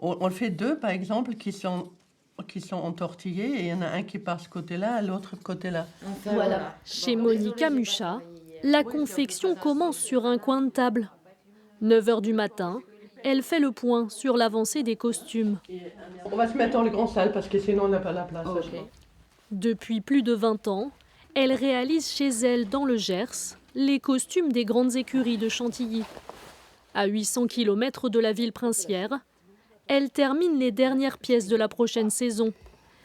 On le fait deux, par exemple, qui sont entortillés, et il y en a un qui part ce côté-là, l'autre côté-là. Voilà. Chez Monica Mucha, la confection commence sur un coin de table. 9h du matin, elle fait le point sur l'avancée des costumes. On va se mettre dans le grand salle parce que sinon on n'a pas la place. Depuis plus de 20 ans, elle réalise chez elle, dans le Gers, les costumes des grandes écuries de Chantilly. À 800 km de la ville princière, elle termine les dernières pièces de la prochaine saison.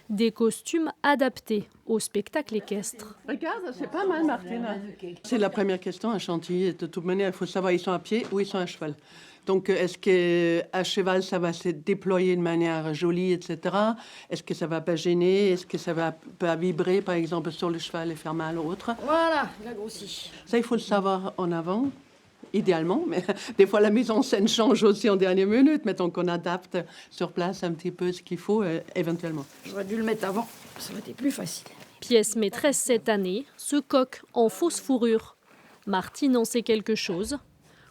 Des costumes adaptés au spectacle équestre. Regarde, c'est pas mal, Martina. C'est la première question à Chantilly. De toute manière, il faut savoir, ils sont à pied ou ils sont à cheval. Donc, est-ce qu'à cheval, ça va se déployer de manière jolie, etc. Est-ce que ça va pas gêner? Est-ce que ça va pas vibrer, par exemple, sur le cheval et faire mal ou autre? Voilà, il a grossi. Ça, il faut le savoir en avant, idéalement. Mais des fois, la mise en scène change aussi en dernière minute. Mettons qu'on adapte sur place un petit peu ce qu'il faut, éventuellement. J'aurais dû le mettre avant, ça aurait été plus facile. Pièce maîtresse cette année, ce coq en fausse fourrure. Martine en sait quelque chose.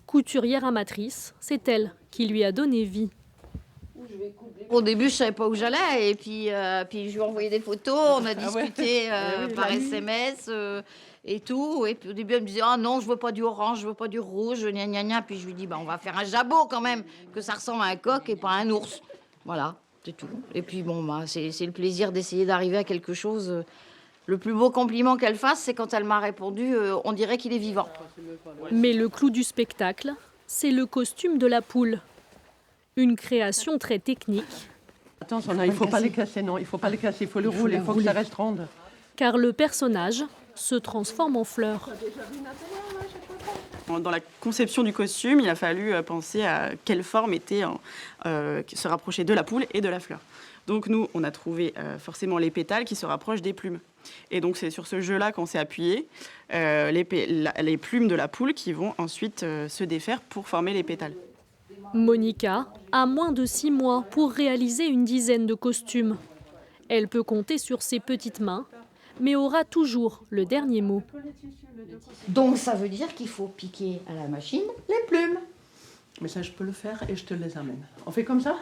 Couturière amatrice, c'est elle qui lui a donné vie. Au début, je savais pas où j'allais, et puis je lui ai envoyé des photos, on a discuté par SMS et tout. Et puis au début, elle me disait « Ah non, je veux pas du orange, je veux pas du rouge, gna gna gna ». Puis je lui dis bah, « On va faire un jabot quand même, que ça ressemble à un coq et pas à un ours ». Voilà, c'est tout. Et puis bon, bah, c'est le plaisir d'essayer d'arriver à quelque chose. Le plus beau compliment qu'elle fasse, c'est quand elle m'a répondu « On dirait qu'il est vivant ». Mais le clou du spectacle, c'est le costume de la poule. Une création très technique. Attention, il ne faut pas les casser, non. Il ne faut pas les casser, il faut le rouler, il faut que ça reste ronde. Car le personnage se transforme en fleur. Dans la conception du costume, il a fallu penser à quelle forme se rapprochait de la poule et de la fleur. Donc nous, on a trouvé forcément les pétales qui se rapprochent des plumes. Et donc c'est sur ce jeu-là qu'on s'est appuyé, les plumes de la poule qui vont ensuite se défaire pour former les pétales. Monica a moins de 6 mois pour réaliser une dizaine de costumes. Elle peut compter sur ses petites mains, mais aura toujours le dernier mot. Donc ça veut dire qu'il faut piquer à la machine les plumes. Mais ça, je peux le faire et je te les amène. On fait comme ça?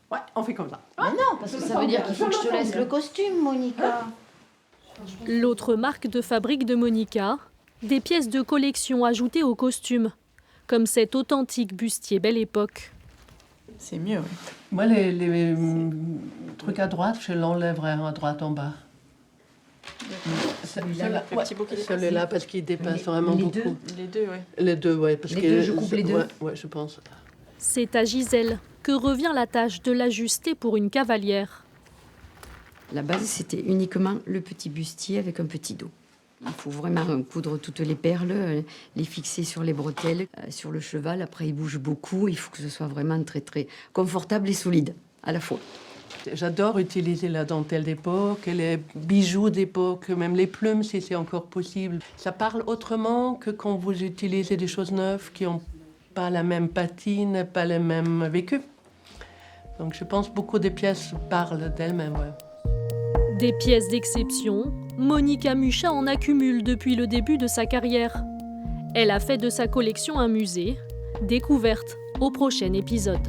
Ouais, on fait comme ça. Mais non, parce que ça veut dire qu'il faut que je te laisse le costume, Monica. L'autre marque de fabrique de Monica, des pièces de collection ajoutées au costume, comme cet authentique bustier Belle Époque. C'est mieux, oui. Moi, les trucs à droite, je l'enlèverai à droite en bas. Celui-là, parce qu'il dépasse vraiment beaucoup. Les deux, oui. Les deux, oui. Parce que je coupe les deux. Ouais, je pense. C'est à Gisèle que revient la tâche de l'ajuster pour une cavalière. La base, c'était uniquement le petit bustier avec un petit dos. Il faut vraiment coudre toutes les perles, les fixer sur les bretelles, sur le cheval. Après, il bouge beaucoup. Il faut que ce soit vraiment très, très confortable et solide à la fois. J'adore utiliser la dentelle d'époque, les bijoux d'époque, même les plumes, si c'est encore possible. Ça parle autrement que quand vous utilisez des choses neuves qui n'ont pas la même patine, pas le même vécu. Donc je pense beaucoup des pièces parlent d'elles-mêmes. Ouais. Des pièces d'exception, Monica Mucha en accumule depuis le début de sa carrière. Elle a fait de sa collection un musée. Découverte au prochain épisode.